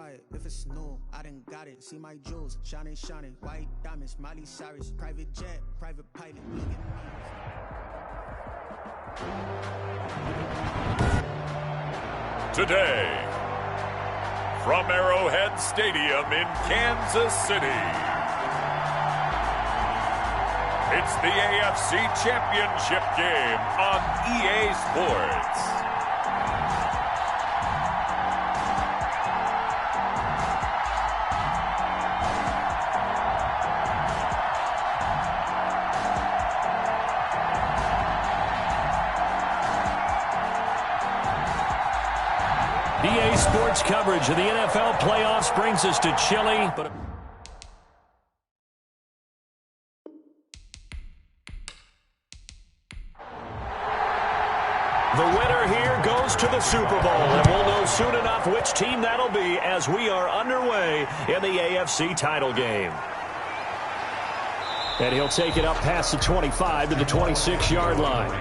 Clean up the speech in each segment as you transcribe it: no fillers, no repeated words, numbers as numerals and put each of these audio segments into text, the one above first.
it if it's new. I done got it. See my jewels, shining, shining. White diamonds, Miley Cyrus. Private jet, private pilot. Look at me. Today, from Arrowhead Stadium in Kansas City, it's the AFC Championship game on EA Sports. EA Sports coverage of the NFL playoffs brings us to Chile. The winner here goes to the Super Bowl, and we'll know soon enough which team that'll be as we are underway in the AFC title game. And he'll take it up past the 25 to the 26-yard line.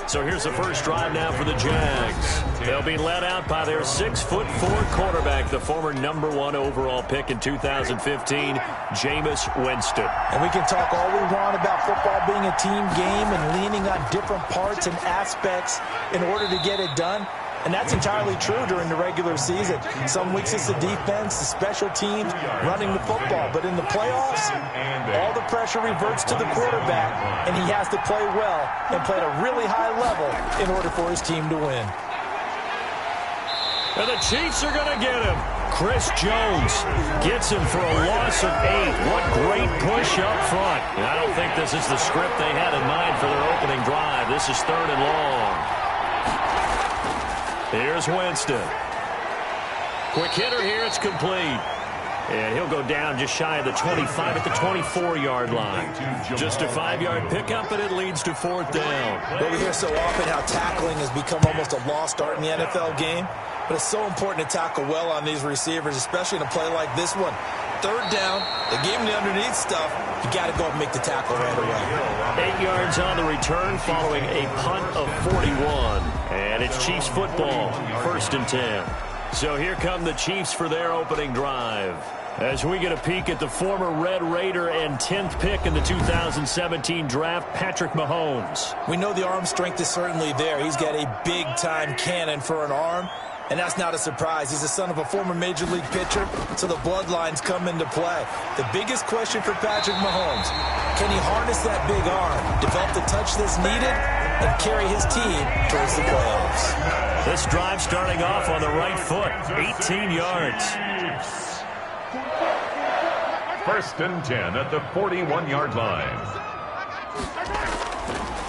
So here's the first drive now for the Jags. They'll be led out by their 6'4" quarterback, the former #1 overall pick in 2015, Jameis Winston. And we can talk all we want about football being a team game and leaning on different parts and aspects in order to get it done. And that's entirely true during the regular season. Some weeks it's the defense, the special teams, running the football. But in the playoffs, all the pressure reverts to the quarterback, and he has to play well and play at a really high level in order for his team to win. And the Chiefs are going to get him. Chris Jones gets him for a loss of 8. What great push up front. And I don't think this is the script they had in mind for their opening drive. This is 3rd and long. Here's Winston. Quick hitter here. It's complete. And he'll go down just shy of the 25 at the 24-yard line. Just a 5-yard pickup, and it leads to 4th down. Well, we hear so often how tackling has become almost a lost art in the NFL game. But it's so important to tackle well on these receivers, especially in a play like this one. 3rd down, they gave him the underneath stuff. You got to go and make the tackle right away. 8 yards on the return following a punt of 41. And it's Chiefs football, 1st and 10. So here come the Chiefs for their opening drive. As we get a peek at the former Red Raider and 10th pick in the 2017 draft, Patrick Mahomes. We know the arm strength is certainly there. He's got a big-time cannon for an arm. And that's not a surprise. He's the son of a former Major League pitcher, so the bloodlines come into play. The biggest question for Patrick Mahomes, can he harness that big arm, develop the touch that's needed, and carry his team towards the playoffs? This drive starting off on the right foot, 18 yards. 1st and 10 at the 41-yard line.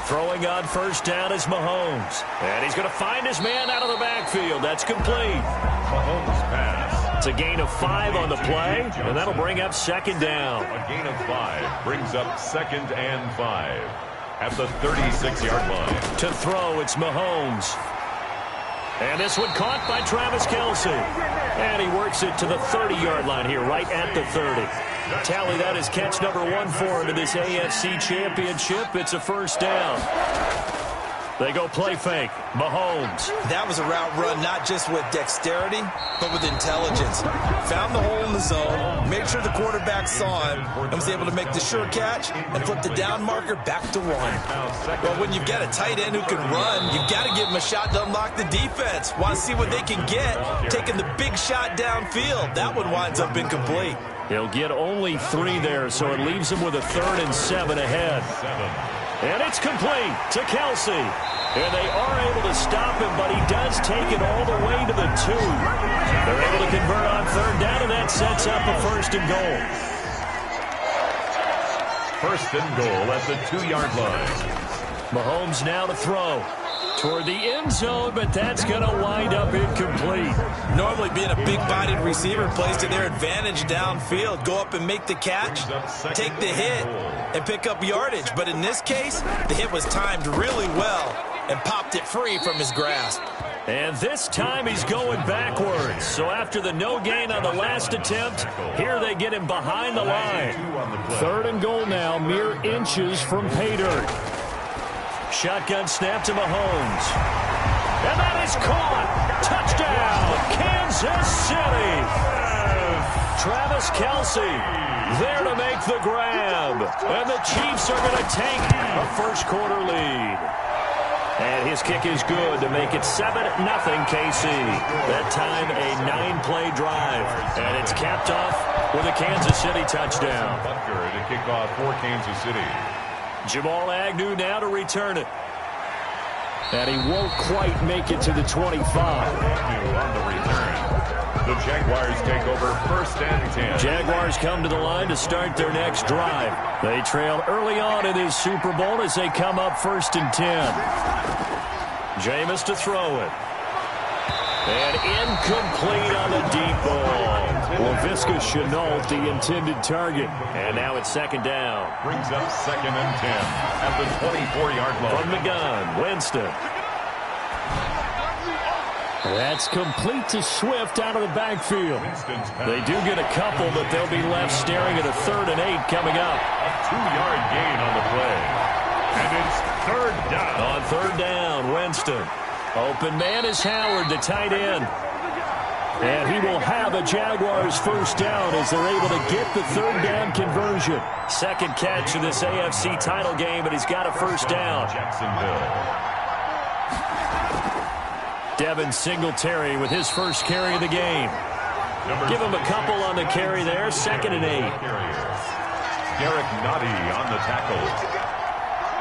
Throwing on 1st down is Mahomes. And he's going to find his man out of the backfield. That's complete. Mahomes pass. It's a gain of 5 on the play, and that'll bring up 2nd down. A gain of 5 brings up 2nd and 5 at the 36-yard line. To throw, it's Mahomes. And this one caught by Travis Kelce. And he works it to the 30-yard line here, right at the 30. Tally, that is catch number 1 for him in this AFC Championship. It's a 1st down. They go play fake. Mahomes. That was a route run not just with dexterity, but with intelligence. Found the hole in the zone, made sure the quarterback saw him, and was able to make the sure catch and flip the down marker back to 1. Well, when you've got a tight end who can run, you've got to give him a shot to unlock the defense. Want to see what they can get, taking the big shot downfield. That one winds up incomplete. He'll get only 3 there, so it leaves him with a 3rd and 7 ahead. And it's complete to Kelce. And they are able to stop him, but he does take it all the way to the 2. They're able to convert on 3rd down, and that sets up a 1st and goal. 1st and goal at the 2-yard line. Mahomes now to throw. Toward the end zone, but that's going to wind up incomplete. Normally being a big-bodied receiver plays to their advantage downfield. Go up and make the catch, take the hit, and pick up yardage. But in this case, the hit was timed really well and popped it free from his grasp. And this time he's going backwards. So after the no gain on the last attempt, here they get him behind the line. 3rd and goal now, mere inches from pay dirt. Shotgun snap to Mahomes. And that is caught. Touchdown, Kansas Travis Kelce there to make the grab. And the Chiefs are going to take a first-quarter lead. And his kick is good to make it 7-0 KC. That time a 9-play drive. And it's capped off with a Kansas City touchdown. Butker to kick off for Kansas City. Jamal Agnew now to return it. And he won't quite make it to the 25. Agnew on the return. The Jaguars take over 1st and 10. Jaguars come to the line to start their next drive. They trail early on in this Super Bowl as they come up 1st and 10. Jameis to throw it. And incomplete on the deep ball. LaVisca Chenault, the intended target. And now it's 2nd down. Brings up 2nd and 10 at the 24-yard line. From the gun, Winston. That's complete to Swift out of the backfield. They do get a couple, but they'll be left staring at a 3rd and 8 coming up. A 2-yard gain on the play. And it's 3rd down. On 3rd down, Winston. Open man is Howard, the tight end. And he will have a Jaguars 1st down as they're able to get the 3rd down conversion. 2nd catch of this AFC title game, but he's got a 1st down. Jacksonville. Devin Singletary with his 1st carry of the game. Give him a couple on the carry there. 2nd and 8. Derek Nottie on the tackle.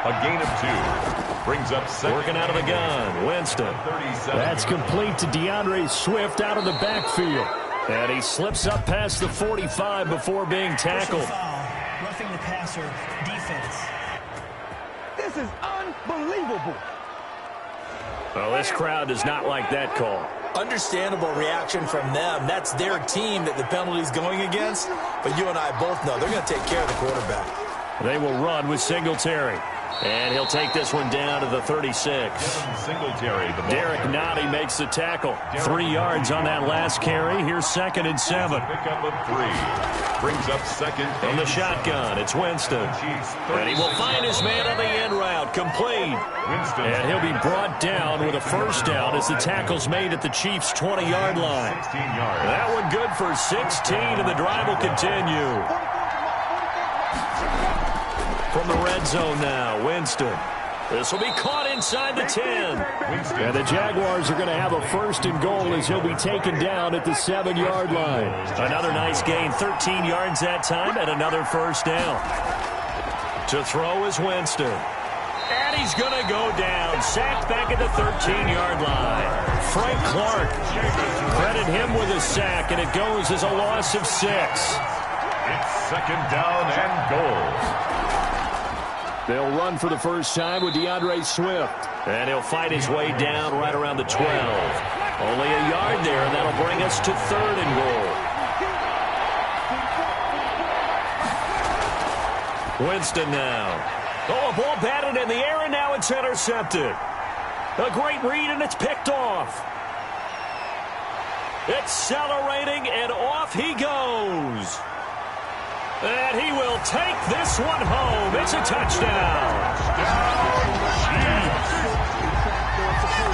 A gain of 2. Brings up 2nd. Working out of the gun. Winston. That's complete to DeAndre Swift out of the backfield. And he slips up past the 45 before being tackled. Roughing the passer defense. This is unbelievable. Well, this crowd does not like that call. Understandable reaction from them. That's their team that the penalty's going against. But you and I both know they're going to take care of the quarterback. They will run with Singletary. And he'll take this one down to the 36. Singletary, the ball. Derek Nottie makes the tackle. 3 yards on that last carry. Here's 2nd and 7. Pickup of 3. Brings up 2nd. From the shotgun, it's Winston. And he will find his man on the end route. Complete. Winston. And he'll be brought down with a 1st down as the tackle's made at the Chiefs' 20-yard line. 16 yards. That one good for 16, and the drive will continue. From the red zone now, Winston. This will be caught inside the 10. And the Jaguars are going to have a 1st and goal as he'll be taken down at the 7-yard line. Another nice gain, 13 yards that time, and another 1st down. To throw is Winston. And he's going to go down, sacked back at the 13-yard line. Frank Clark, credit him with a sack, and it goes as a loss of 6. It's 2nd down and goal. They'll run for the first time with DeAndre Swift. And he'll fight his way down right around the 12. Only a yard there, and that'll bring us to 3rd and goal. Winston now. Oh, a ball batted in the air, and now it's intercepted. A great read, and it's picked off. Accelerating, and off he goes. And he will take this one home. It's a touchdown.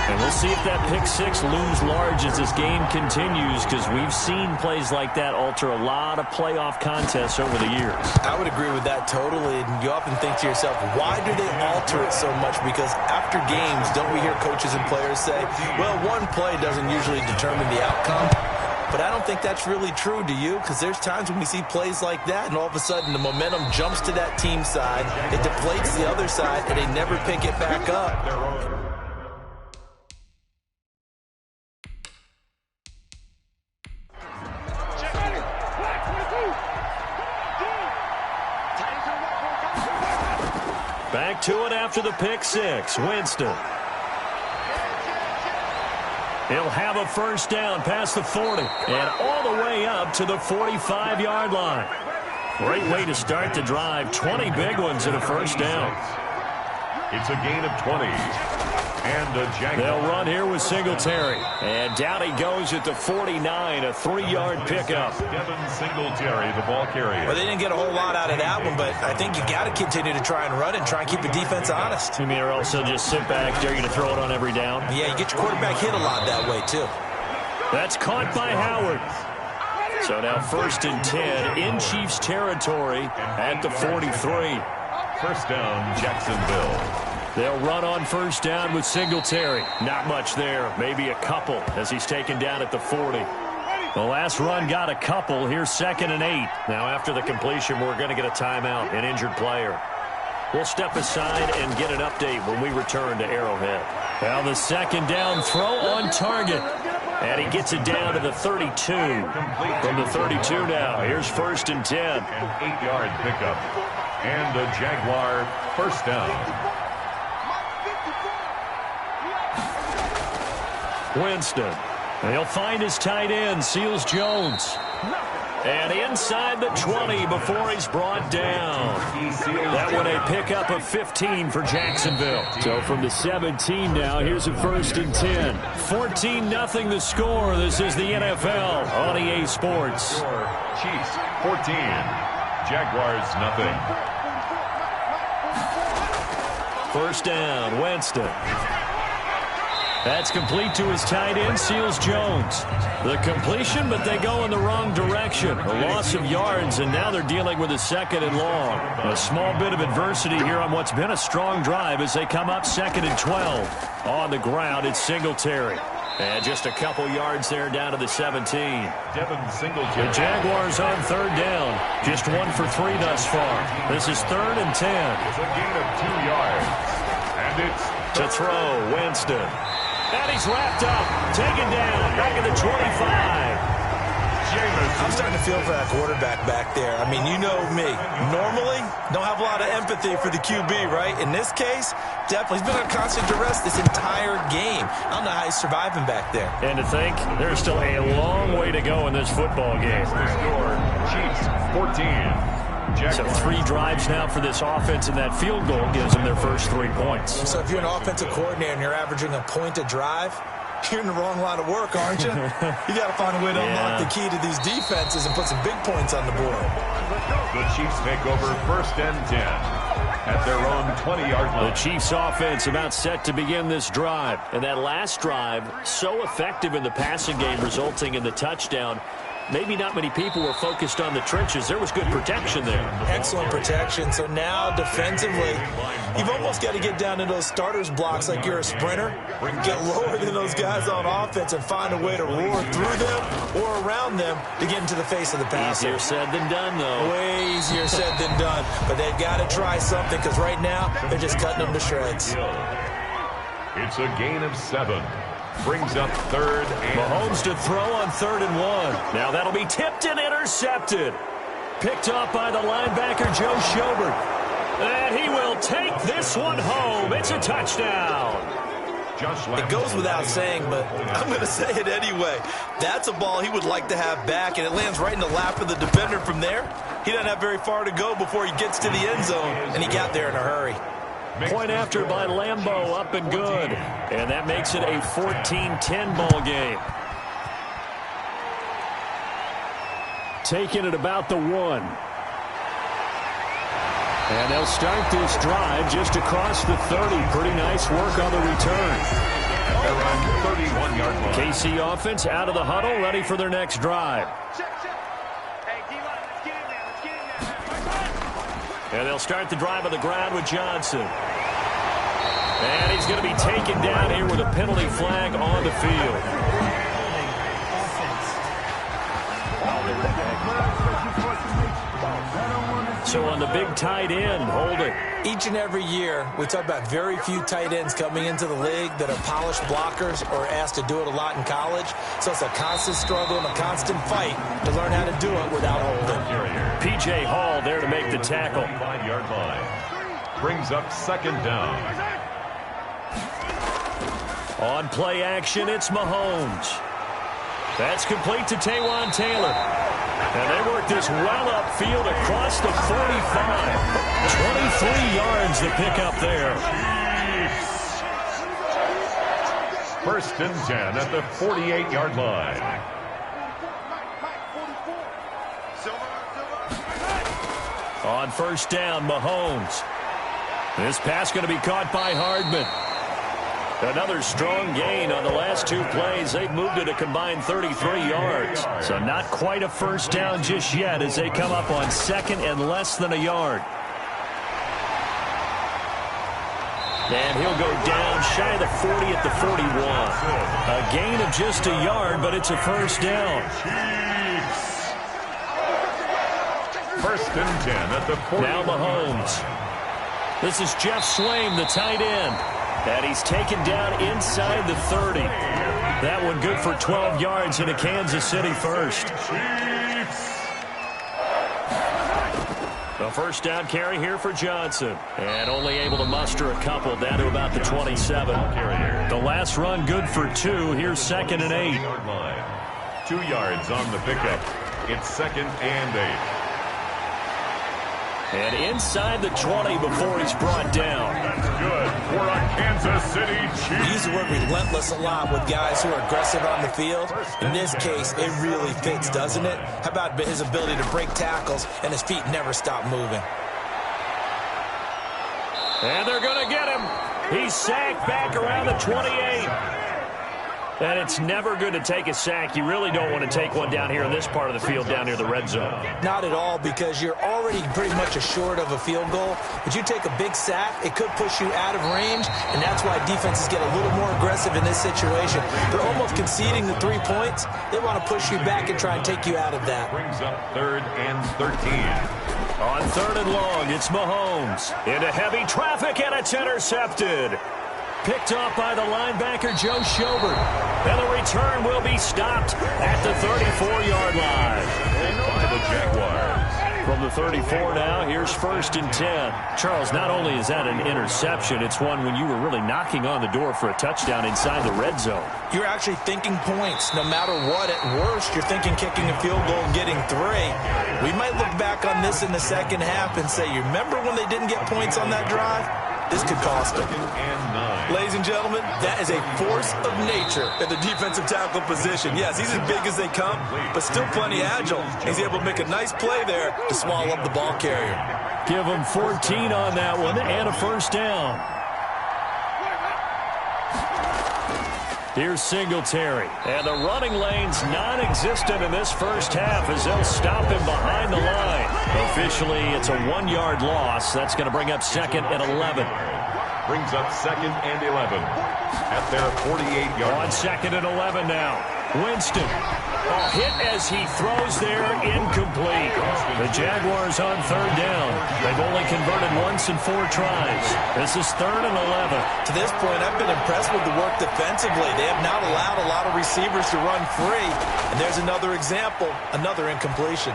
And we'll see if that pick 6 looms large as this game continues, because we've seen plays like that alter a lot of playoff contests over the years. I would agree with that totally. And you often think to yourself, why do they alter it so much? Because after games, don't we hear coaches and players say, well, one play doesn't usually determine the outcome? But I don't think that's really true, do you? Because there's times when we see plays like that, and all of a sudden the momentum jumps to that team side, it deflates the other side, and they never pick it back up. Back to it after the pick 6. Winston. He'll have a 1st down past the 40 and all the way up to the 45-yard line. Great way to start the drive. 20 big ones and a 1st down. It's a gain of 20. And a Jaguar. They'll run here with Singletary. And down he goes at the 49, a 3-yard pickup. Devin Singletary, the ball carrier. Well, they didn't get a whole lot out of that one, but I think you got to continue to try and run and try and keep the defense honest. You mean or also just sit back, dare you to throw it on every down? Yeah, you get your quarterback hit a lot that way, too. That's caught by Howard. So now 1st and 10 in Chiefs territory at the 43. First down, Jacksonville. They'll run on 1st down with Singletary. Not much there, maybe a couple as he's taken down at the 40. The last run got a couple. Here's 2nd and 8. Now after the completion, we're going to get a timeout, an injured player. We'll step aside and get an update when we return to Arrowhead. Well, the 2nd down throw on target. And he gets it down to the 32. From the 32 now, here's 1st and 10. An 8-yard pickup. And a Jaguar first down. Winston. He'll find his tight end, Seals Jones. And inside the 20 before he's brought down. That one a pickup of 15 for Jacksonville. So from the 17 now, here's a 1st and 10. 14-0 the score. This is the NFL on EA Sports. Chiefs 14. Jaguars nothing. 1st down, Winston. That's complete to his tight end, Seals Jones. The completion, but they go in the wrong direction. A loss of yards, and now they're dealing with a 2nd and long. A small bit of adversity here on what's been a strong drive as they come up 2nd and 12. On the ground, it's Singletary. And just a couple yards there down to the 17. Devin Singletary. The Jaguars on 3rd down. Just 1 for 3 thus far. This is 3rd and 10. It's a gain of 2 yards. And it's to throw, Winston. And he's wrapped up, taken down, back at the 25. I'm starting to feel for that quarterback back there. I mean, you know me. Normally, don't have a lot of empathy for the QB, right? In this case, definitely. He's been under constant duress this entire game. I don't know how he's surviving back there. And to think, there's still a long way to go in this football game. The score, Chiefs 14. So 3 drives now for this offense, and that field goal gives them their first 3 points. So if you're an offensive coordinator and you're averaging a point a drive, you're in the wrong line of work, aren't you? You got to find a way to unlock the key to these defenses and put some big points on the board. The Chiefs take over 1st and 10 at their own 20-yard line. The Chiefs offense about set to begin this drive. And that last drive, so effective in the passing game, resulting in the touchdown. Maybe not many people were focused on the trenches. There was good protection there. Excellent protection. So now defensively, you've almost got to get down to those starters blocks like you're a sprinter. Get lower than those guys on offense and find a way to roar through them or around them to get into the face of the passer. Easier said than done, though. Way easier said than done. But they've got to try something because right now they're just cutting them to shreds. It's a gain of 7. Brings up 3rd and... Mahomes to throw on 3rd and 1. Now that'll be tipped and intercepted. Picked off by the linebacker, Joe Schobert. And he will take this one home. It's a touchdown. It goes without saying, but I'm going to say it anyway. That's a ball he would like to have back, and it lands right in the lap of the defender from there. He doesn't have very far to go before he gets to the end zone, and he got there in a hurry. Point after by Lambeau, up and good. And that makes it a 14-10 ball game. Taking it about the 1. And they'll start this drive just across the 30. Pretty nice work on the return. At their own 31-yard line. KC offense out of the huddle, ready for their next drive. And they'll start the drive on the ground with Johnson. And he's going to be taken down here with a penalty flag on the field. So on the big tight end, holding. Each and every year, we talk about very few tight ends coming into the league that are polished blockers or asked to do it a lot in college. So it's a constant struggle and a constant fight to learn how to do it without holding. P.J. Hall there to make the tackle. 5-yard line. Brings up 2nd down. On play action, it's Mahomes. That's complete to Taywan Taylor. And they work this well upfield across the 45. 23 yards to pick up there. 1st and 10 at the 48-yard line. On 1st down, Mahomes. This pass going to be caught by Hardman. Another strong gain on the last 2 plays. They've moved it a combined 33 yards. So not quite a first down just yet as they come up on 2nd and less than a yard. And he'll go down shy of the 40 at the 41. A gain of just a yard, but it's a first down. First and 10 at the 40. Now Mahomes. This is Jeff Swaim, the tight end. And he's taken down inside the 30. That one good for 12 yards in a Kansas City first. A first down carry here for Johnson. And only able to muster a couple down to about the 27. The last run good for 2. Here's 2nd and 8. 2 yards on the pickup. It's 2nd and 8. And inside the 20 before he's brought down. That's good for a Kansas City Chiefs. You use the word relentless a lot with guys who are aggressive on the field. In this case, it really fits, doesn't it? How about his ability to break tackles and his feet never stop moving? And they're going to get him. He's sacked back around the 28. And it's never good to take a sack. You really don't want to take one down here in this part of the field down near the red zone. Not at all, because you're already pretty much assured of a field goal. But you take a big sack, it could push you out of range, and that's why defenses get a little more aggressive in this situation. They're almost conceding the 3 points. They want to push you back and try and take you out of that. Brings up 3rd and 13. On 3rd and long, it's Mahomes. Into heavy traffic, and it's intercepted. Picked off by the linebacker, Joe Schobert. And the return will be stopped at the 34-yard line. By the Jaguars. From the 34 now, here's 1st and 10. Charles, not only is that an interception, it's one when you were really knocking on the door for a touchdown inside the red zone. You're actually thinking points. No matter what, at worst, you're thinking kicking a field goal and getting 3. We might look back on this in the second half and say, you remember when they didn't get points on that drive? This could cost them. Ladies and gentlemen, that is a force of nature in the defensive tackle position. Yes, he's as big as they come, but still plenty agile. He's able to make a nice play there to swallow up the ball carrier. Give him 14 on that one and a first down. Here's Singletary. And the running lane's non-existent in this first half as they'll stop him behind the line. Officially, it's a 1-yard loss. That's going to bring up 2nd and 11. Brings up 2nd and 11 at their 48-yard line. On 2nd and 11 now. Winston. Hit as he throws there, incomplete. The Jaguars on 3rd down. They've only converted once in 4 tries. This is 3rd and 11. To this point, I've been impressed with the work defensively. They have not allowed a lot of receivers to run free. And there's another example, another incompletion.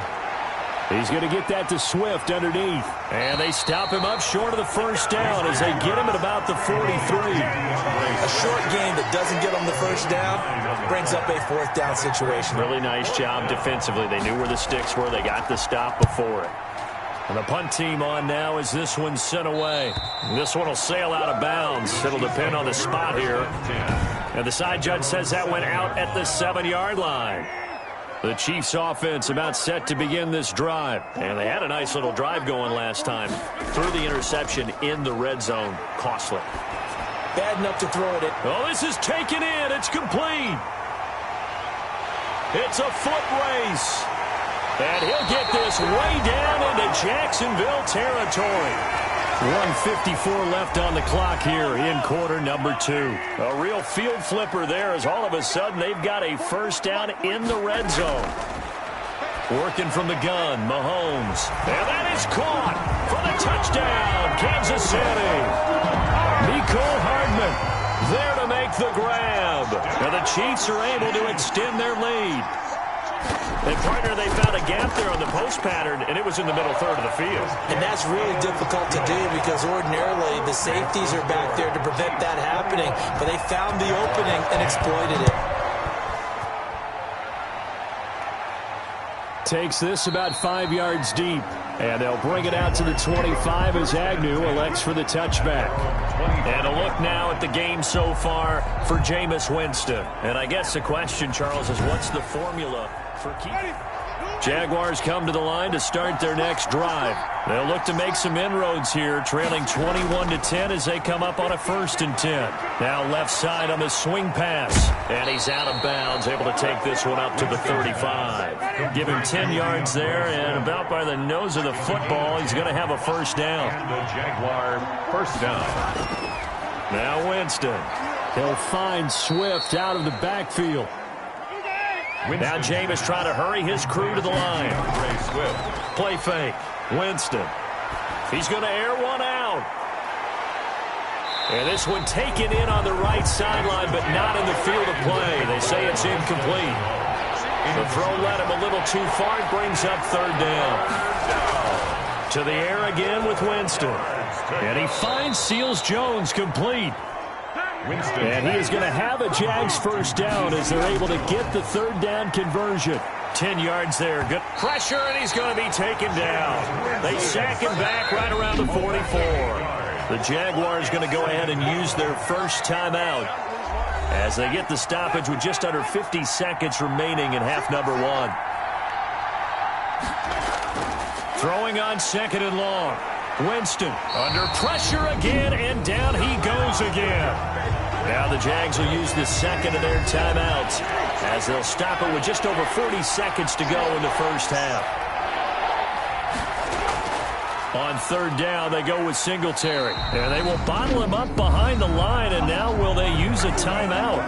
He's going to get that to Swift underneath. And they stop him up short of the first down as they get him at about the 43. A short game that doesn't get them the first down brings up a 4th down situation. Really nice job defensively. They knew where the sticks were. They got the stop before it. And the punt team on now as this one's sent away. This one will sail out of bounds. It'll depend on the spot here. And the side judge says that went out at the 7-yard line. The Chiefs offense about set to begin this drive. And they had a nice little drive going last time. Threw the interception in the red zone. Costly. Bad enough to throw it in. Oh, this is taken in. It's complete. It's a foot race. And he'll get this way down into Jacksonville territory. 1:54 left on the clock here in quarter number 2. A real field flipper there as all of a sudden they've got a first down in the red zone. Working from the gun, Mahomes. And that is caught for the touchdown, Kansas City. Mecole Hardman there to make the grab. And the Chiefs are able to extend their lead. And, partner, they found a gap there on the post pattern, and it was in the middle third of the field. And that's really difficult to do because ordinarily the safeties are back there to prevent that happening. But they found the opening and exploited it. Takes this about 5 yards deep. And they'll bring it out to the 25 as Agnew elects for the touchback. And a look now at the game so far for Jameis Winston. And I guess the question, Charles, is what's the formula for keeping... Jaguars come to the line to start their next drive. They'll look to make some inroads here, trailing 21-10 as they come up on a 1st and 10. Now left side on the swing pass, and he's out of bounds, able to take this one up to the 35. Give him 10 yards there, and about by the nose of the football, he's going to have a 1st down. And the Jaguar 1st down. Now Winston. He'll find Swift out of the backfield. Now Jameis trying to hurry his crew to the line. Play fake. Winston. He's going to air one out. And this one taken in on the right sideline, but not in the field of play. They say it's incomplete. The throw led him a little too far. It brings up 3rd down. To the air again with Winston. And he finds Seals-Jones complete. And he is going to have a Jags 1st down as they're able to get the 3rd down conversion. 10 yards there. Good pressure, and he's going to be taken down. They sack him back right around the 44. The Jaguars going to go ahead and use their 1st timeout as they get the stoppage with just under 50 seconds remaining in half number 1. Throwing on 2nd and long. Winston under pressure again, and down he goes again. Now the Jags will use the 2nd of their timeouts as they'll stop it with just over 40 seconds to go in the 1st half. On 3rd down, they go with Singletary, and they will bottle him up behind the line, and now will they use a timeout?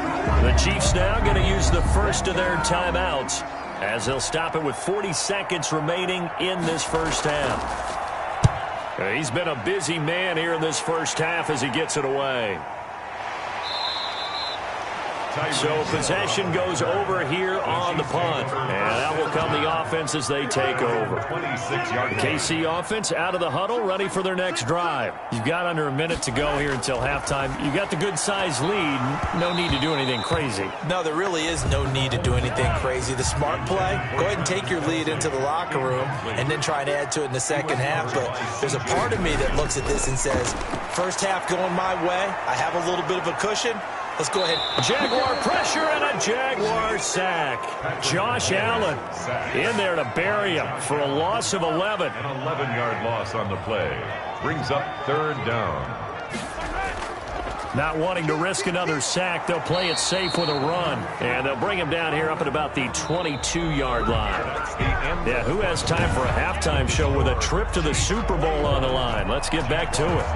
The Chiefs now going to use the 1st of their timeouts as they'll stop it with 40 seconds remaining in this 1st half. He's been a busy man here in this 1st half as he gets it away. So possession goes over here on the punt. And out will come the offense as they take over. The KC offense out of the huddle, ready for their next drive. You've got under a minute to go here until halftime. You got the good-sized lead. No need to do anything crazy. No, there really is no need to do anything crazy. The smart play, go ahead and take your lead into the locker room and then try and add to it in the 2nd half. But there's a part of me that looks at this and says, 1st half going my way. I have a little bit of a cushion. Let's go ahead. Jaguar pressure and a Jaguar sack. Josh Allen in there to bury him for a loss of 11. An 11-yard loss on the play. Brings up 3rd down. Not wanting to risk another sack, they'll play it safe with a run. And they'll bring him down here up at about the 22-yard line. Yeah, who has time for a halftime show with a trip to the Super Bowl on the line? Let's get back to it.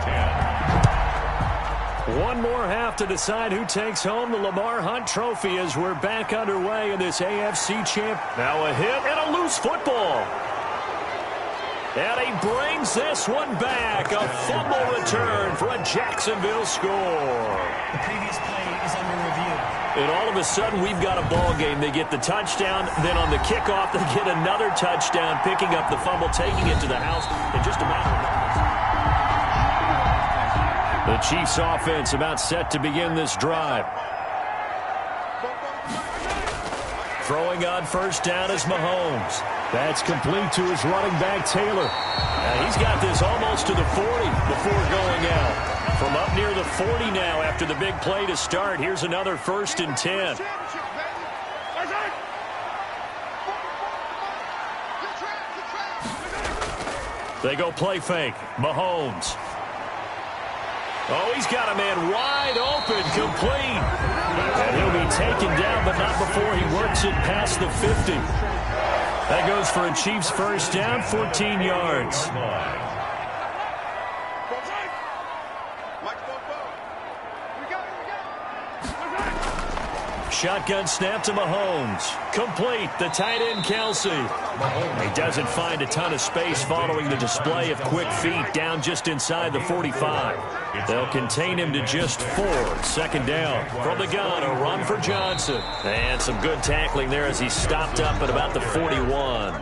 One more half to decide who takes home the Lamar Hunt Trophy as we're back underway in this AFC champ. Now a hit and a loose football. And he brings this one back. A fumble return for a Jacksonville score. The previous play is under review. And all of a sudden, we've got a ball game. They get the touchdown. Then on the kickoff, they get another touchdown, picking up the fumble, taking it to the house in just a matter of moments. The Chiefs offense about set to begin this drive. Throwing on 1st down is Mahomes. That's complete to his running back, Taylor. And he's got this almost to the 40 before going out. From up near the 40 now after the big play to start. Here's another 1st and 10. They go play fake. Mahomes. Oh, he's got a man wide open, complete. And he'll be taken down, but not before he works it past the 50. That goes for a Chiefs 1st down, 14 yards. Shotgun snap to Mahomes. Complete. The tight end, Kelsey. He doesn't find a ton of space following the display of quick feet down just inside the 45. They'll contain him to just 4. 2nd down. From the gun, a run for Johnson. And some good tackling there as he stopped up at about the 41.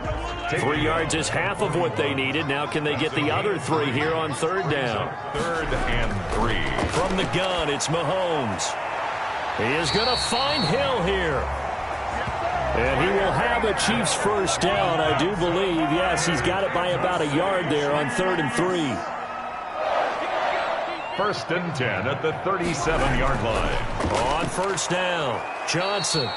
3 yards is half of what they needed. Now can they get the other 3 here on 3rd down? 3rd and 3. From the gun, it's Mahomes. He is going to find Hill here. And he will have a Chiefs 1st down, I do believe. Yes, he's got it by about a yard there on 3rd and 3. 1st and 10 at the 37-yard line. On 1st down, Johnson.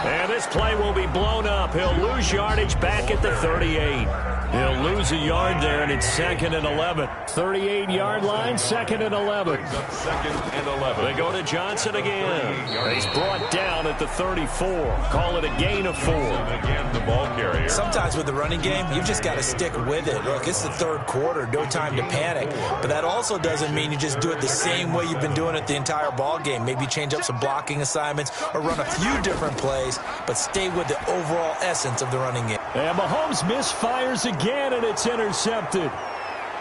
And this play will be blown up. He'll lose yardage back at the 38. He'll lose a yard there, and it's 2nd and 11. 38-yard line, 2nd and 11. 2nd and 11. They go to Johnson again. He's brought down at the 34. Call it a gain of 4. Again, the ball carrier. Sometimes with the running game, you've just got to stick with it. Look, it's the 3rd quarter, no time to panic. But that also doesn't mean you just do it the same way you've been doing it the entire ball game. Maybe change up some blocking assignments or run a few different plays, but stay with the overall essence of the running game. And Mahomes misfires again, and it's intercepted.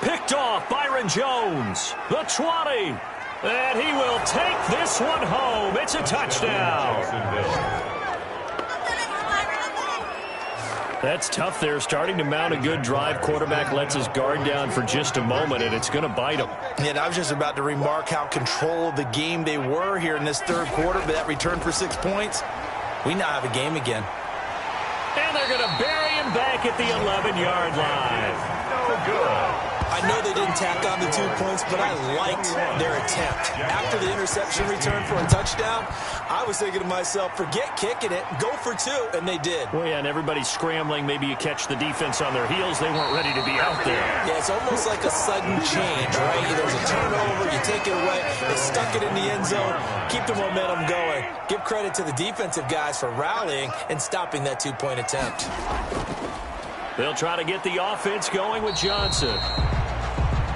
Picked off Byron Jones, the 20. And he will take this one home. It's a touchdown. That's tough there, starting to mount a good drive. Quarterback lets his guard down for just a moment, and it's going to bite him. Yeah, and I was just about to remark how control of the game they were here in this 3rd quarter, but that return for 6 points, we now have a game again. And they're going to bury him back at the 11-yard line. No good. I know they didn't tack on the 2 points, but I liked their attempt. After the interception return for a touchdown, I was thinking to myself, forget kicking it, go for 2, and they did. Well, yeah, and everybody's scrambling. Maybe you catch the defense on their heels. They weren't ready to be out there. Yeah, it's almost like a sudden change, right? There's a turnover, you take it away, they stuck it in the end zone, keep the momentum going. Give credit to the defensive guys for rallying and stopping that 2-point attempt. They'll try to get the offense going with Johnson.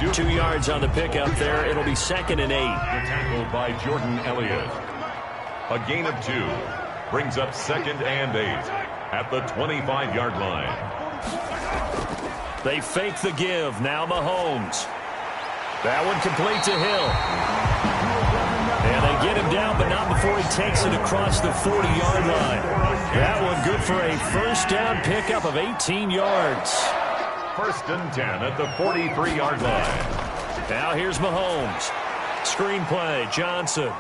2 yards on the pickup there. It'll be 2nd and 8. Tackled by Jordan Elliott. A gain of 2 brings up 2nd and 8 at the 25-yard line. They fake the give. Now Mahomes. That one complete to Hill. And they get him down, but not before he takes it across the 40-yard line. That one good for a 1st down pickup of 18 yards. 1st and 10 at the 43-yard line. Now here's Mahomes. Screen play, Johnson.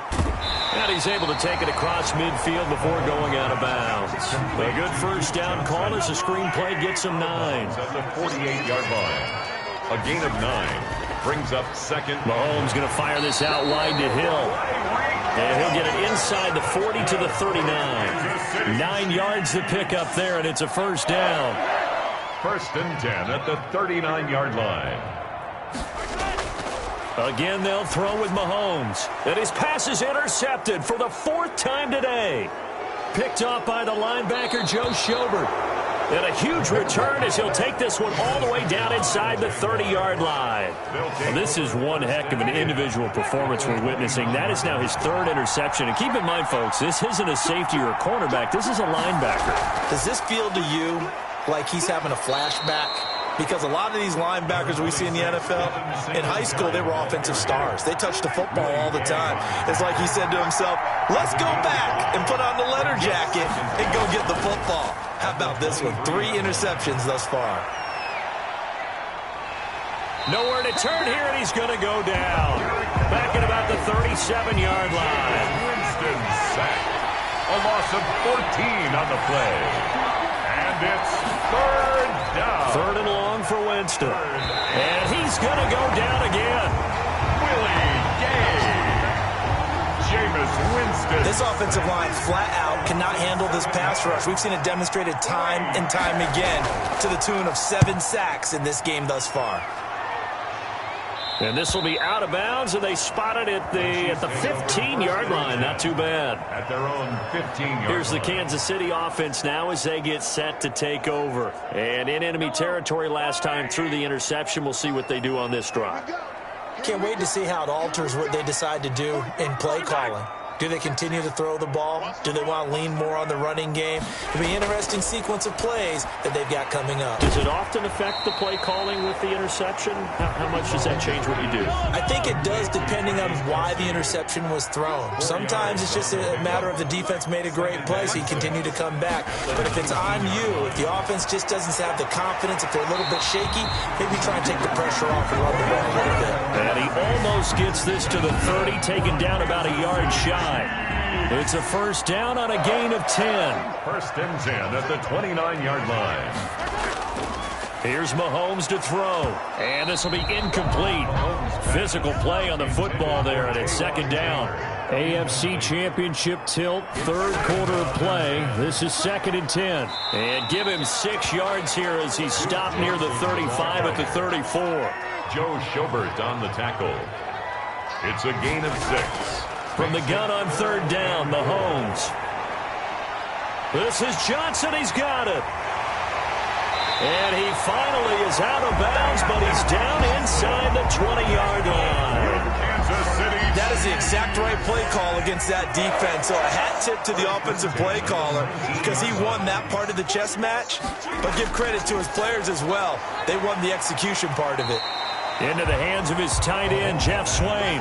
And he's able to take it across midfield before going out of bounds. A good 1st down call as the screen play gets him 9. At the 48-yard line. A gain of 9 brings up 2nd. Mahomes going to fire this out wide to Hill. And he'll get it inside the 40 to the 39. 9 yards to pick up there, and it's a 1st down. 1st and 10 at the 39-yard line. Again, they'll throw with Mahomes. And his pass is intercepted for the 4th time today. Picked off by the linebacker, Joe Schobert. And a huge return as he'll take this one all the way down inside the 30-yard line. Well, this is one heck of an individual performance we're witnessing. That is now his 3rd interception. And keep in mind, folks, this isn't a safety or a cornerback. This is a linebacker. Does this feel to you like he's having a flashback? Because a lot of these linebackers we see in the NFL, in high school, they were offensive stars. They touched the football all the time. It's like he said to himself, let's go back and put on the leather jacket and go get the football. How about this one? 3 interceptions thus far. Nowhere to turn here, and he's going to go down. Back at about the 37-yard line. Winston sacked. A loss of 14 on the play. And it's 3rd down. 3rd and long for Winston. And he's going to go down again. Willie Gay. Jameis Winston. This offensive line flat out cannot handle this pass rush. We've seen it demonstrated time and time again to the tune of 7 sacks in this game thus far. And this will be out of bounds, and they spot it at the 15-yard line. Not too bad. At their own 15-yard line. Here's the Kansas City offense now as they get set to take over. And in enemy territory last time through the interception. We'll see what they do on this drive. Can't wait to see how it alters what they decide to do in play calling. Do they continue to throw the ball? Do they want to lean more on the running game? It'll be an interesting sequence of plays that they've got coming up. Does it often affect the play calling with the interception? How much does that change what you do? I think it does depending on why the interception was thrown. Sometimes it's just a matter of the defense made a great play, so you continue to come back. But if it's on you, if the offense just doesn't have the confidence, if they're a little bit shaky, maybe try and take the pressure off and run the ball a little bit. And he almost gets this to the 30, taken down about a yard shy. It's a 1st down on a gain of 10. 1st and 10 at the 29-yard line. Here's Mahomes to throw. And this will be incomplete. Physical play on the football there, and it's second down. AFC Championship tilt, third quarter of play. This is 2nd and 10. And give him 6 yards here as he stopped near the 35 at the 34. Joe Schobert on the tackle. It's a gain of 6. From the gun on third down, Mahomes. This is Johnson. He's got it. And he finally is out of bounds, but he's down inside the 20-yard line. That is the exact right play call against that defense. So a hat tip to the offensive play caller because he won that part of the chess match. But give credit to his players as well. They won the execution part of it. Into the hands of his tight end, Jeff Swain.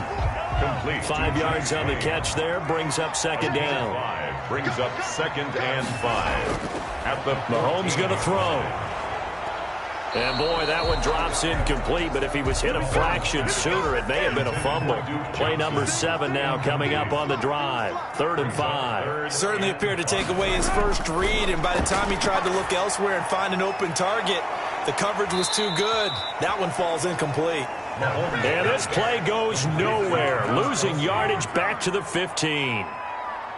Complete. 5 yards on the catch there, brings up second down. Brings up 2nd and 5. At the Mahomes going to throw. And, boy, that one drops incomplete, but if he was hit a fraction sooner, it may have been a fumble. Play number 7 now coming up on the drive. 3rd and 5. Certainly appeared to take away his first read, and by the time he tried to look elsewhere and find an open target, the coverage was too good. That one falls incomplete. And this play goes nowhere. Losing yardage back to the 15.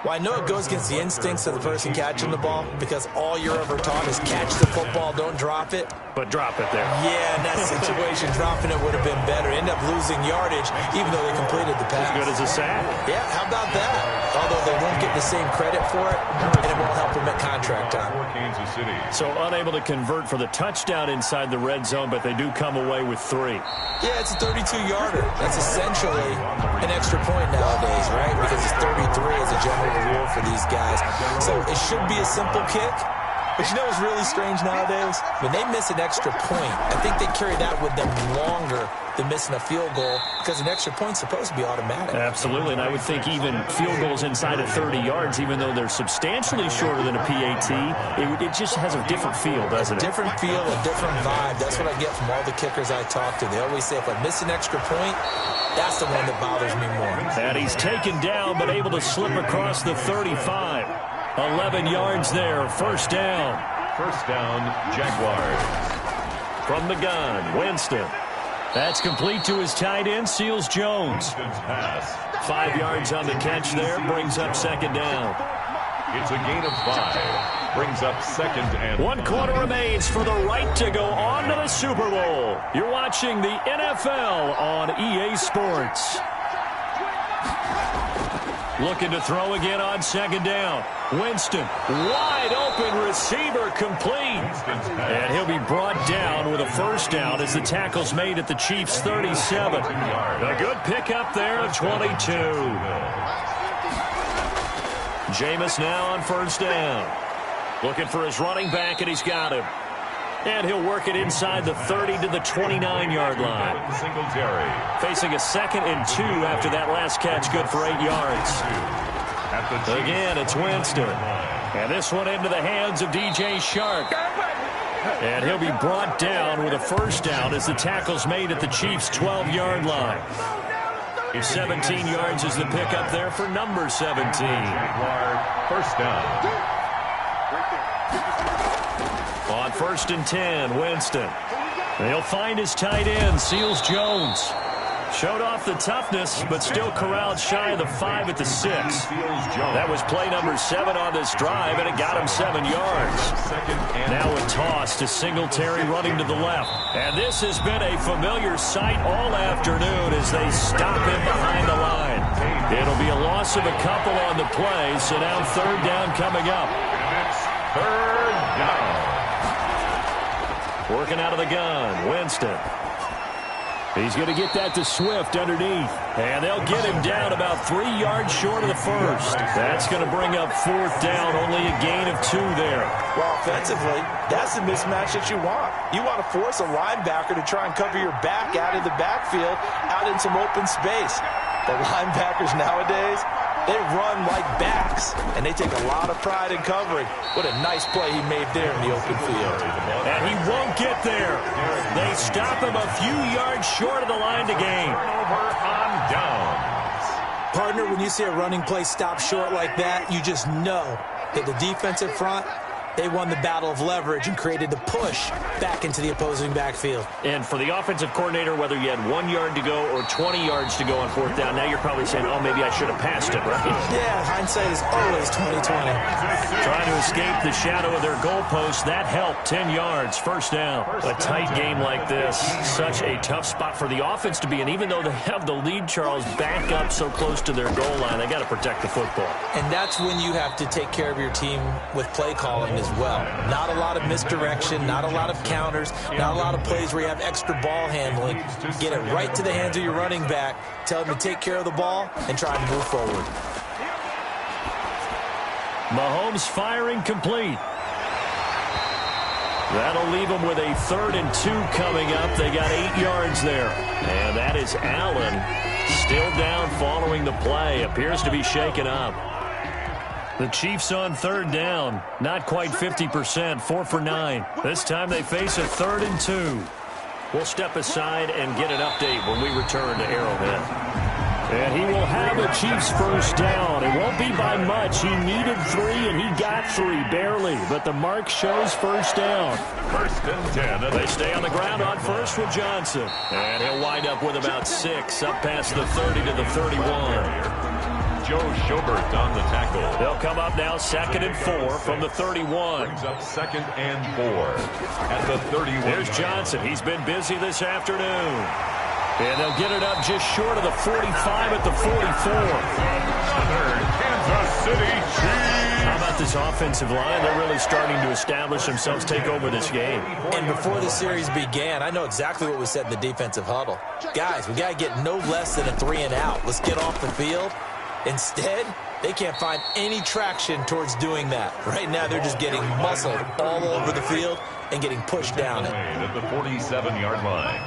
Well, I know it goes against the instincts of the person catching the ball because all you're ever taught is catch the football, don't drop it. But drop it there. Yeah, in that situation, dropping it would have been better. End up losing yardage, even though they completed the pass. As good as a sack. Yeah, how about that? Although they won't get the same credit for it, and it won't help them at contract time. Kansas City. So unable to convert for the touchdown inside the red zone, but they do come away with 3. Yeah, it's a 32-yarder. That's essentially an extra point nowadays, right? Because it's 33 as a general rule for these guys. So it should be a simple kick. But you know what's really strange nowadays? When they miss an extra point, I think they carry that with them longer than missing a field goal because an extra point's supposed to be automatic. Absolutely, and I would think even field goals inside of 30 yards, even though they're substantially shorter than a PAT, it just has a different feel, doesn't it? A different feel, a different vibe. That's what I get from all the kickers I talk to. They always say if I miss an extra point, that's the one that bothers me more. And he's taken down but able to slip across the 35. 11 yards there, first down. First down, Jaguars. From the gun, Winston. That's complete to his tight end, Seals Jones. 5 yards on the catch there, brings up second down. It's a gain of 5. Brings up 2nd and 1 quarter remains for the right to go on to the Super Bowl. You're watching the NFL on EA Sports. Looking to throw again on second down. Winston, wide open receiver, complete. And he'll be brought down with a first down as the tackle's made at the Chiefs' 37. A good pickup there of 22. Jameis now on first down. Looking for his running back, and he's got him. And he'll work it inside the 30 to the 29-yard line. Facing a 2nd and 2 after that last catch, good for 8 yards. Again, it's Winston. And this one into the hands of DJ Shark. And he'll be brought down with a first down as the tackle's made at the Chiefs' 12-yard line. 17 yards is the pickup there for number 17. First down. On 1st and 10, Winston. He'll find his tight end, Seals Jones. Showed off the toughness, but still corralled shy of the 5 at the 6. That was play number 7 on this drive, and it got him 7 yards. Now a toss to Singletary running to the left. And this has been a familiar sight all afternoon as they stop him behind the line. It'll be a loss of a couple on the play, so now third down coming up. Third down. Working out of the gun, Winston. He's going to get that to Swift underneath. And they'll get him down about 3 yards short of the first. That's going to bring up fourth down, only a gain of 2 there. Well, offensively, that's the mismatch that you want. You want to force a linebacker to try and cover your back out of the backfield, out in some open space. The linebackers nowadays, they run like backs, and they take a lot of pride in covering. What a nice play he made there in the open field. And he won't get there. They stop him a few yards short of the line to gain. Over on downs. Partner, when you see a running play stop short like that, you just know that the defensive front, They won the battle of leverage and created the push back into the opposing backfield. And for the offensive coordinator, whether you had 1 yard to go or 20 yards to go on fourth down, now you're probably saying, oh, maybe I should have passed it, right? Yeah, hindsight is always 20/20. Trying to escape the shadow of their goalpost. That helped. 10 yards, first down. A tight game like this, such a tough spot for the offense to be in. Even though they have the lead, Charles, back up so close to their goal line, they got to protect the football. And that's when you have to take care of your team with play calling as well. Not a lot of misdirection, not a lot of counters, not a lot of plays where you have extra ball handling. Get it right to the hands of your running back, tell him to take care of the ball, and try and move forward. Mahomes firing complete. That'll leave them with a 3rd and 2 coming up. They got 8 yards there. And that is Allen still down following the play. Appears to be shaken up. The Chiefs on 3rd down. Not quite 50%, 4 for 9. This time they face a 3rd and 2. We'll step aside and get an update when we return to Arrowhead. And he will have a Chiefs first down. It won't be by much. He needed 3, and he got 3, barely. But the mark shows first down. 1st and 10. They stay on the ground on first with Johnson. And he'll wind up with about 6, up past the 30 to the 31. Joe Schobert on the tackle. They'll come up now 2nd and 4 from the 31. Brings up 2nd and 4 at the 31. There's Johnson. He's been busy this afternoon. And they'll get it up just short of the 45 at the 44. Kansas City Chiefs. How about this offensive line? They're really starting to establish themselves, take over this game. And before the series began, I know exactly what was said in the defensive huddle. Guys, we got to get no less than a 3 and out. Let's get off the field. Instead, they can't find any traction towards doing that. Right now, they're just getting muscled all over the field and getting pushed down it. At the 47-yard line.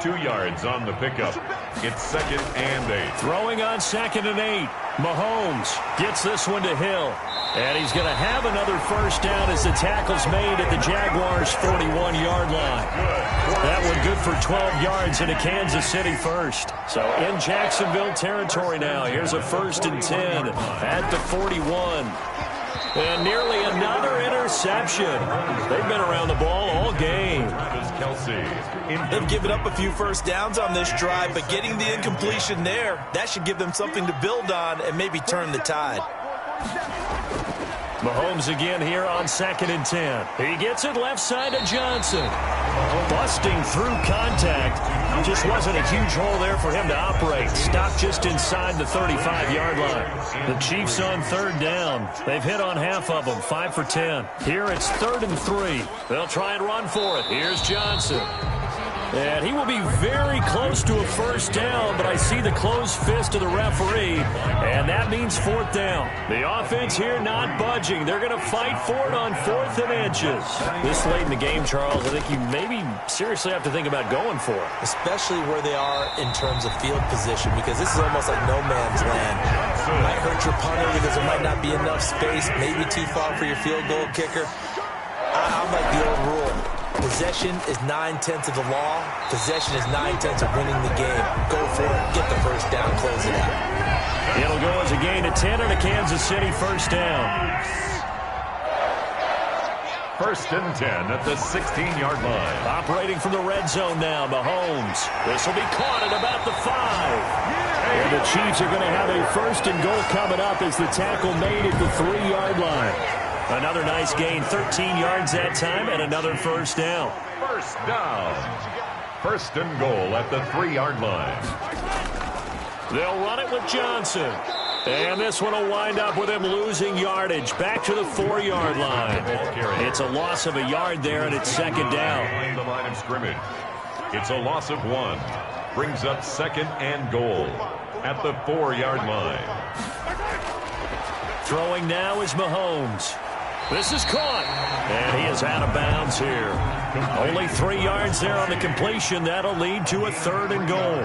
2 yards on the pickup. It's 2nd and 8. Throwing on 2nd and 8. Mahomes gets this one to Hill. And he's going to have another first down as the tackle's made at the Jaguars' 41-yard line. That one good for 12 yards and a Kansas City first. So in Jacksonville territory now. Here's a 1st and 10 at the 41. And nearly another interception. They've been around the ball all game. They've given up a few first downs on this drive, but getting the incompletion there, that should give them something to build on and maybe turn the tide. Mahomes again here on 2nd and 10. He gets it left side to Johnson. Busting through contact. Just wasn't a huge hole there for him to operate. Stopped just inside the 35-yard line. The Chiefs on 3rd down. They've hit on half of them, 5 for 10. Here it's 3rd and 3. They'll try and run for it. Here's Johnson. And he will be very close to a first down, but I see the closed fist of the referee, and that means 4th down. The offense here not budging. They're going to fight for it on 4th and inches. This late in the game, Charles, I think you maybe seriously have to think about going for it. Especially where they are in terms of field position, because this is almost like no man's land. It might hurt your punter because there might not be enough space, maybe too far for your field goal kicker. I'm like the old rule. Possession is 9/10 of the law. Possession is 9/10 of winning the game. Go for it. Get the first down. Close it out. It'll go as a gain of 10 and a Kansas City first down. 1st and 10 at the 16-yard line. Operating from the red zone now, Mahomes. This will be caught at about the 5. And the Chiefs are going to have a 1st and goal coming up as the tackle made at the 3-yard line. Another nice gain, 13 yards that time, and another first down. First down. 1st and goal at the 3-yard line. They'll run it with Johnson. And this one will wind up with him losing yardage. Back to the 4-yard line. It's a loss of a yard there, and it's 2nd down. Behind the line of scrimmage. It's a loss of 1. Brings up 2nd and goal at the 4-yard line. Throwing now is Mahomes. This is caught, and he is out of bounds here. Only 3 yards there on the completion. That'll lead to a 3rd and goal.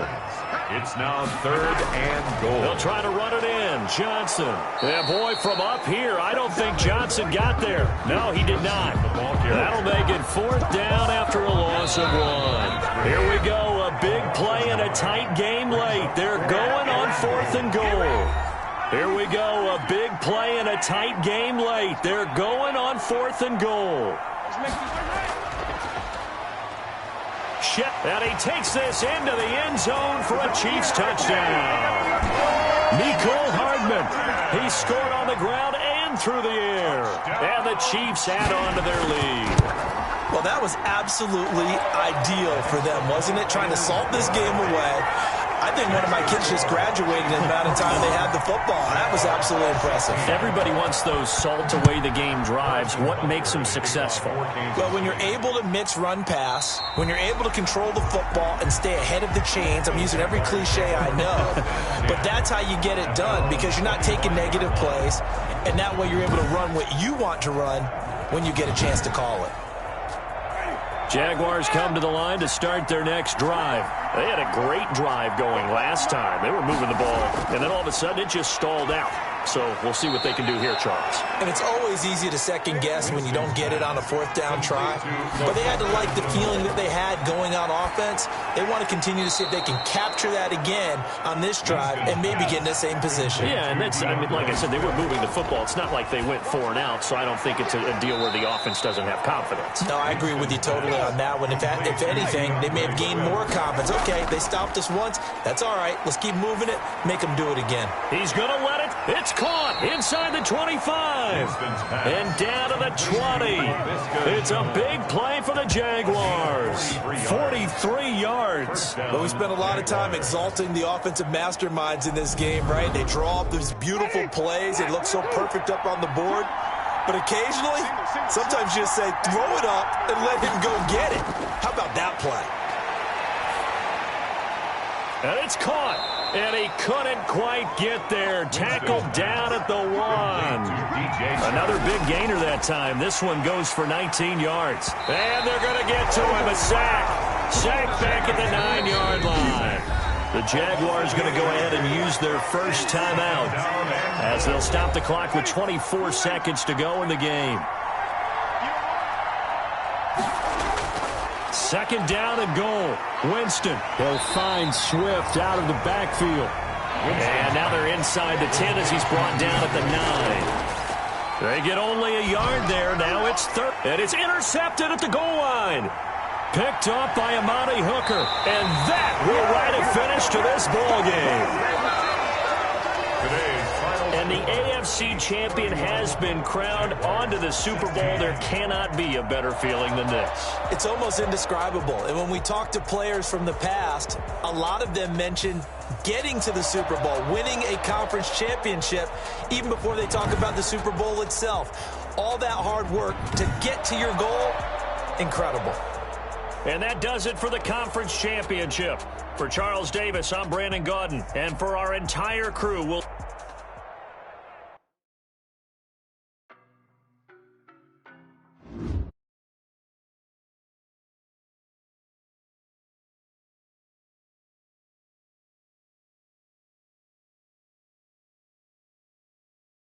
It's now 3rd and goal. They'll try to run it in. Johnson. Yeah, boy, from up here, I don't think Johnson got there. No, he did not. That'll make it 4th down after a loss of 1. Here we go, a big play and a tight game late. They're going on 4th and goal. Here we go, a big play in a tight game late. They're going on 4th and goal. And he takes this into the end zone for a Chiefs touchdown. Nicole Hardman, he scored on the ground and through the air. And the Chiefs add on to their lead. Well, that was absolutely ideal for them, wasn't it? Trying to salt this game away. I think one of my kids just graduated in the amount of time they had the football. That was absolutely impressive. Everybody wants those salt-away-the-game drives. What makes them successful? Well, when you're able to mix run-pass, when you're able to control the football and stay ahead of the chains, I'm using every cliche I know, but that's how you get it done because you're not taking negative plays, and that way you're able to run what you want to run when you get a chance to call it. Jaguars come to the line to start their next drive. They had a great drive going last time. They were moving the ball, and then all of a sudden it just stalled out. So we'll see what they can do here, Charles. And it's always easy to second guess when you don't get it on a 4th down try. But they had to like the feeling that they had going on offense. They want to continue to see if they can capture that again on this drive and maybe get in the same position. Yeah, and that's, I mean, like I said, they were moving the football. It's not like they went 4 and out, so I don't think it's a deal where the offense doesn't have confidence. No, I agree with you totally on that one. If anything, they may have gained more confidence. Okay, they stopped us once. That's all right. Let's keep moving it. Make them do it again. He's going to let it. It's caught inside the 25 and down to the 20. It's a big play for the Jaguars. 43 yards. But we spent a lot of time exalting the offensive masterminds in this game, right? They draw up these beautiful plays. They look so perfect up on the board. But occasionally, sometimes you just say, throw it up and let him go get it. How about that play? And it's caught. And he couldn't quite get there. Tackled down at the 1. Another big gainer that time. This one goes for 19 yards. And they're going to get to him. A sack. Sack back at the 9-yard line. The Jaguars going to go ahead and use their first timeout as they'll stop the clock with 24 seconds to go in the game. 2nd down and goal. Winston. He'll find Swift out of the backfield. And now they're inside the 10 as he's brought down at the 9. They get only a yard there. Now it's 3rd. And it's intercepted at the goal line. Picked up by Amani Hooker. And that will write a finish to this ball game. And the AFC champion has been crowned onto the Super Bowl. There cannot be a better feeling than this. It's almost indescribable. And when we talk to players from the past, a lot of them mention getting to the Super Bowl, winning a conference championship, even before they talk about the Super Bowl itself. All that hard work to get to your goal, incredible. And that does it for the conference championship. For Charles Davis, I'm Brandon Gaudin. And for our entire crew, we'll...